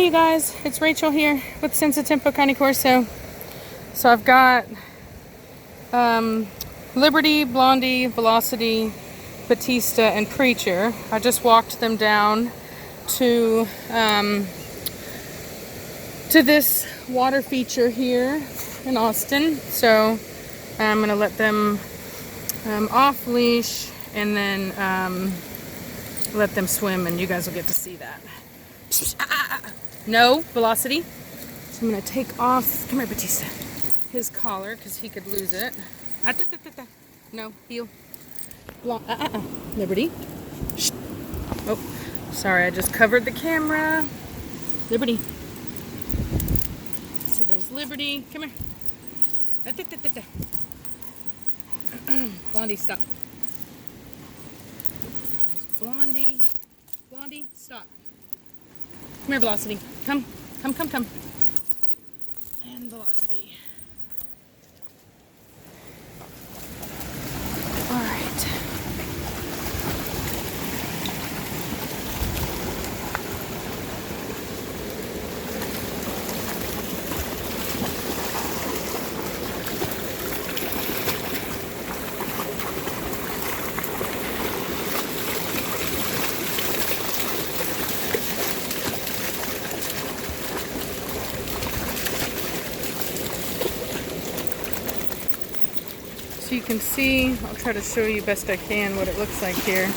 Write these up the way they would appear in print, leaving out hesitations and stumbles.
you guys, it's Rachel here with Senza Tempo Cane Corso. So I've got Liberty, Blondie, Velocity, Batista, and Preacher. I just walked them down to this water feature here in Austin. So I'm gonna let them off leash and then let them swim, and you guys will get to see that. No, Velocity. So I'm gonna take off, come here Batista, his collar because he could lose it. No, heel. Liberty. Shh. Oh, sorry, I just covered the camera. Liberty. So there's Liberty. Come here. Blondie, stop. There's Blondie. Blondie, stop. Come here, Velocity. Come. And Velocity. All right. So you can see, I'll try to show you best I can what it looks like here.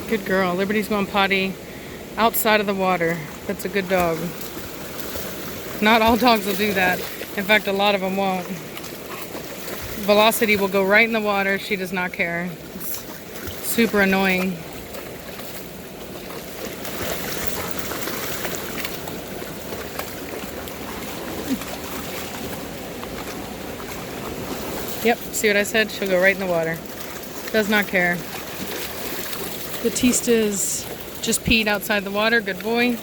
Good girl. Liberty's going potty outside of the water. That's a good dog. Not all dogs will do that. In fact, a lot of them won't. Velocity will go right in the water. She does not care. It's super annoying. Yep, see what I said? She'll go right in the water. Does not care. Batista's just peed outside the water. Good boy.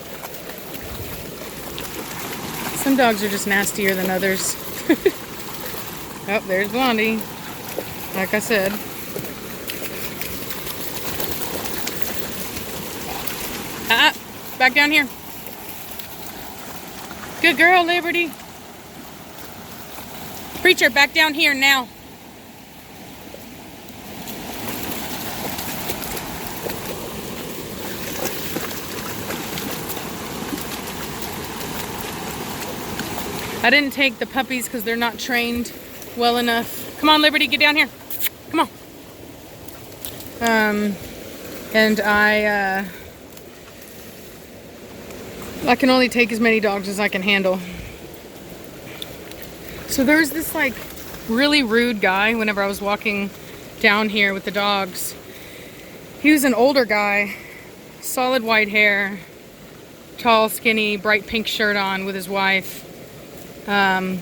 Some dogs are just nastier than others. Oh, there's Blondie. Like I said. Back down here. Good girl, Liberty. Preacher, back down here now. I didn't take the puppies because they're not trained well enough. Come on, Liberty, get down here. Come on. And I can only take as many dogs as I can handle. So there's this like really rude guy whenever I was walking down here with the dogs. He was an older guy, solid white hair, tall, skinny, bright pink shirt on with his wife.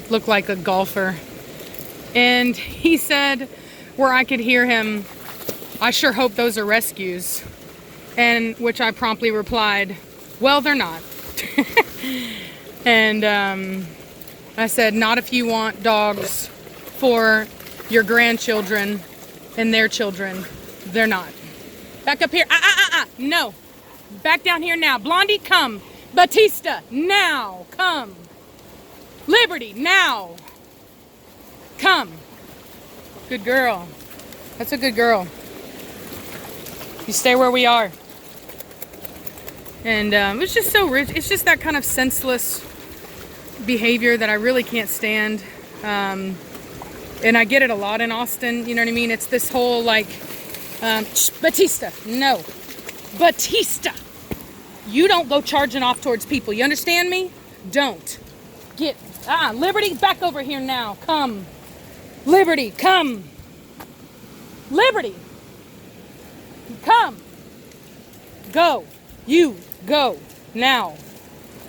Looked like a golfer. And he said, where I could hear him, "I sure hope those are rescues." And which I promptly replied, "Well, they're not." And I said, "Not if you want dogs for your grandchildren and their children. They're not." Back up here. No. Back down here now. Blondie, come. Batista, now. Come. Liberty, now. Come. Good girl. That's a good girl. You stay where we are. And it's just so rich. It's just that kind of senseless behavior that I really can't stand. And I get it a lot in Austin. You know what I mean? It's this whole like, Batista, no. Batista. You don't go charging off towards people. You understand me? Don't. Get, Liberty, back over here now. Come. Liberty, come. Liberty. Come. Go. You. Go. Now.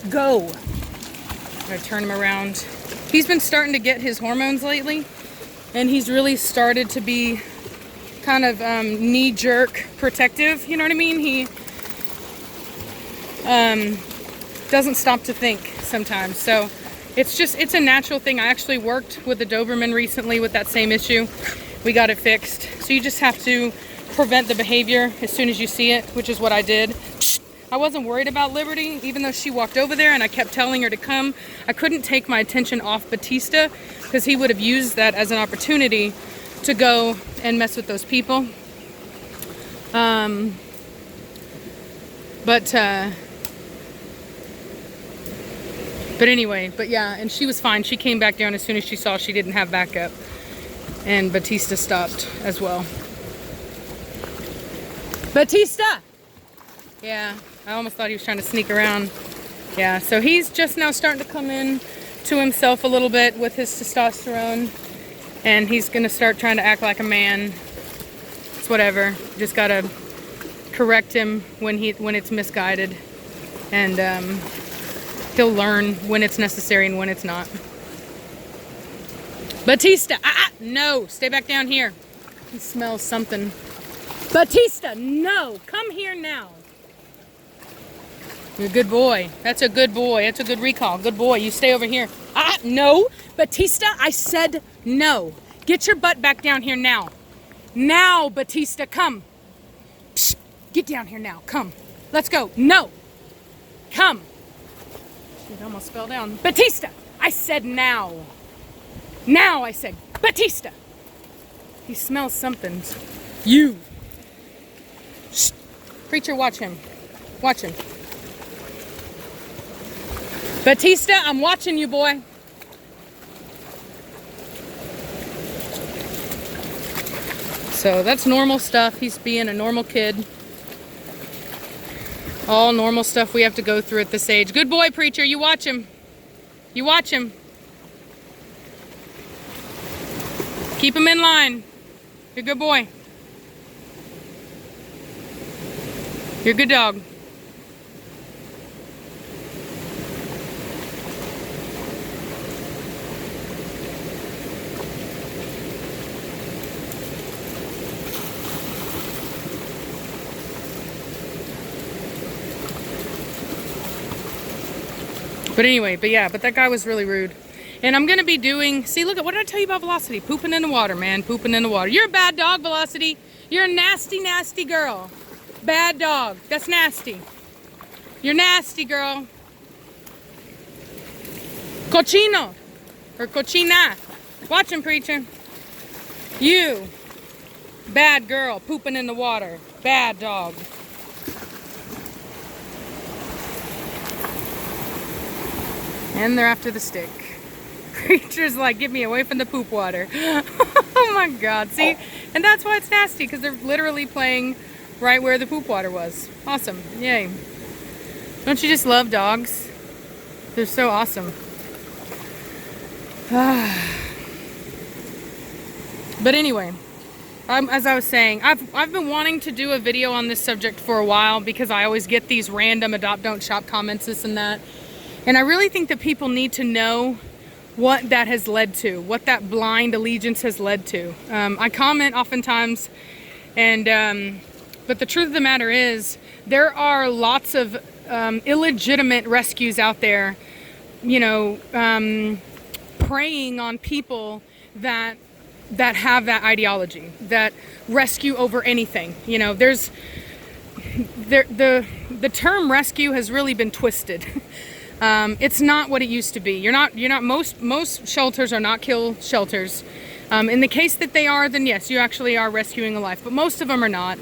Go. I'm gonna turn him around. He's been starting to get his hormones lately, and he's really started to be kind of knee-jerk protective, you know what I mean? He doesn't stop to think sometimes. So it's a natural thing. I actually worked with a Doberman recently with that same issue. We got it fixed. So you just have to prevent the behavior as soon as you see it, which is what I did. I wasn't worried about Liberty, even though she walked over there and I kept telling her to come. I couldn't take my attention off Batista because he would have used that as an opportunity to go and mess with those people. But anyway, but yeah, and she was fine. She came back down as soon as she saw she didn't have backup. And Batista stopped as well. Batista! Yeah, I almost thought he was trying to sneak around. Yeah, so he's just now starting to come in to himself a little bit with his testosterone. And he's gonna start trying to act like a man. It's whatever. Just gotta correct him when it's misguided. And he'll learn when it's necessary and when it's not. Batista! No! Stay back down here. He smells something. Batista, no! Come here now. You're a good boy. That's a good boy. That's a good recall. Good boy. You stay over here. No! Batista, I said no. Get your butt back down here now. Now, Batista, come. Psst. Get down here now. Come. Let's go. No. Come. It almost fell down. Batista, I said now. Now, I said. Batista. He smells something. You. Shh. Preacher, watch him. Watch him. Batista, I'm watching you, boy. So that's normal stuff. He's being a normal kid. All normal stuff we have to go through at this age. Good boy, Preacher. You watch him. You watch him. Keep him in line. You're a good boy. You're a good dog. But anyway, but that guy was really rude. And I'm going to be doing, see, look, what did I tell you about Velocity? Pooping in the water, man. Pooping in the water. You're a bad dog, Velocity. You're a nasty, nasty girl. Bad dog. That's nasty. You're nasty, girl. Cochino. Or cochina. Watch him, Preacher. You. Bad girl. Pooping in the water. Bad dog. And they're after the stick. Preacher's like, get me away from the poop water. Oh my God, see? And that's why it's nasty, because they're literally playing right where the poop water was. Awesome, yay. Don't you just love dogs? They're so awesome. But anyway, as I was saying, I've been wanting to do a video on this subject for a while because I always get these random adopt, don't shop comments, this and that. And I really think that people need to know what that has led to, what that blind allegiance has led to. I comment oftentimes, and but the truth of the matter is, there are lots of illegitimate rescues out there, you know, preying on people that have that ideology, that rescue over anything. You know, the term rescue has really been twisted. It's not what it used to be. You're not most shelters are not kill shelters. In the case that they are, then yes, you actually are rescuing a life, but most of them are not.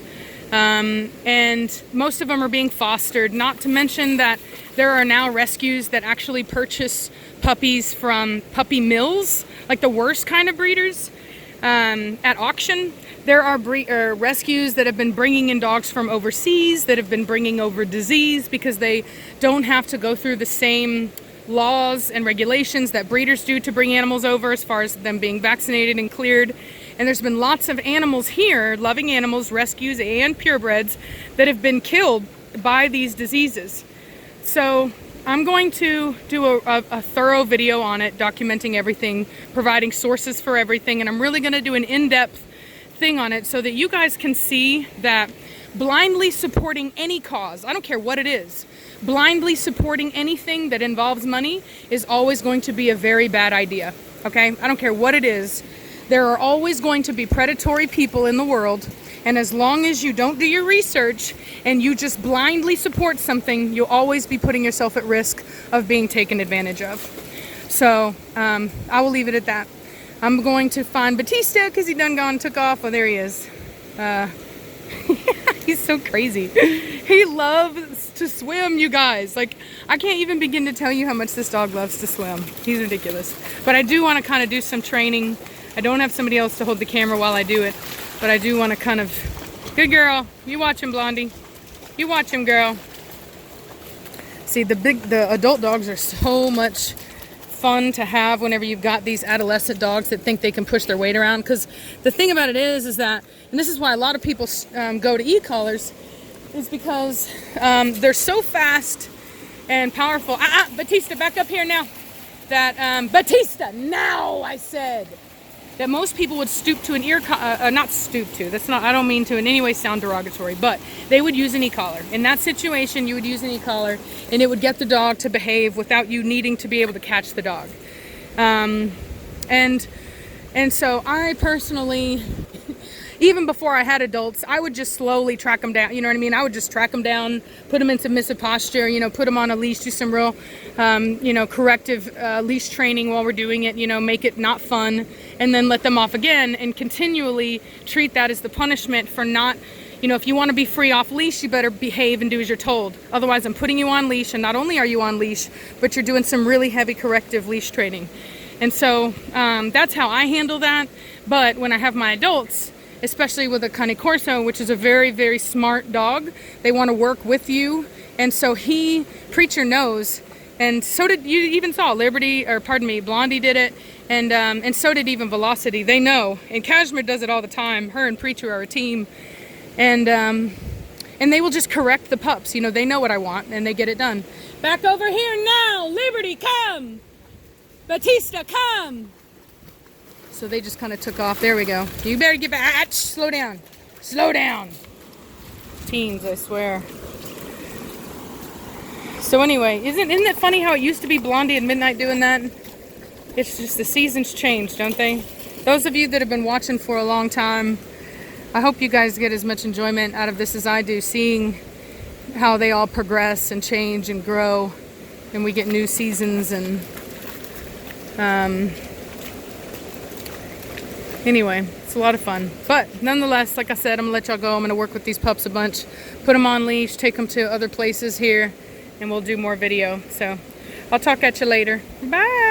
And most of them are being fostered, not to mention that there are now rescues that actually purchase puppies from puppy mills, like the worst kind of breeders, at auction. There are rescues that have been bringing in dogs from overseas, that have been bringing over disease because they don't have to go through the same laws and regulations that breeders do to bring animals over as far as them being vaccinated and cleared. And there's been lots of animals here, loving animals, rescues, and purebreds that have been killed by these diseases. So I'm going to do a thorough video on it, documenting everything, providing sources for everything, and I'm really going to do an in-depth thing on it so that you guys can see that blindly supporting any cause, I don't care what it is, blindly supporting anything that involves money is always going to be a very bad idea, okay? I don't care what it is. There are always going to be predatory people in the world, and as long as you don't do your research and you just blindly support something, you'll always be putting yourself at risk of being taken advantage of. So I will leave it at that. I'm going to find Batista because he done gone took off. Oh, there he is. He's so crazy. He loves to swim, you guys. Like, I can't even begin to tell you how much this dog loves to swim. He's ridiculous. But I do want to kind of do some training. I don't have somebody else to hold the camera while I do it, but I do want to kind of... Good girl. You watch him, Blondie. You watch him, girl. See, the adult dogs are so much fun to have whenever you've got these adolescent dogs that think they can push their weight around. Because the thing about it is that, and this is why a lot of people go to e-collars, is because they're so fast and powerful. Batista, back up here now. That Batista, now I said. That most people would stoop to an not stoop to, that's not, I don't mean to in any way sound derogatory, but they would use an e-collar. In that situation, you would use an e-collar and it would get the dog to behave without you needing to be able to catch the dog. And so I personally, even before I had adults, I would just slowly track them down, you know what I mean? I would just track them down, put them in submissive posture, you know, put them on a leash, do some real, you know, corrective leash training while we're doing it, you know, make it not fun, and then let them off again and continually treat that as the punishment for not, you know, if you want to be free off leash, you better behave and do as you're told. Otherwise, I'm putting you on leash, and not only are you on leash, but you're doing some really heavy corrective leash training. And so that's how I handle that. But when I have my adults, especially with a Cane Corso, which is a very, very smart dog, they want to work with you. And so Preacher knows, and so did, you even saw Liberty, or pardon me, Blondie did it, and so did even Velocity. They know, and Cashmere does it all the time. Her and Preacher are a team, and they will just correct the pups. You know, they know what I want, and they get it done. Back over here now, Liberty, come! Batista, come! So they just kind of took off. There we go. You better get back. Slow down. Slow down. Teens, I swear. So anyway, isn't it funny how it used to be Blondie and Midnight doing that? It's just the seasons change, don't they? Those of you that have been watching for a long time, I hope you guys get as much enjoyment out of this as I do, seeing how they all progress and change and grow, and we get new seasons. And anyway, it's a lot of fun. But nonetheless, like I said, I'm gonna let y'all go. I'm gonna work with these pups a bunch, put them on leash, take them to other places here, and we'll do more video. So I'll talk at you later. Bye.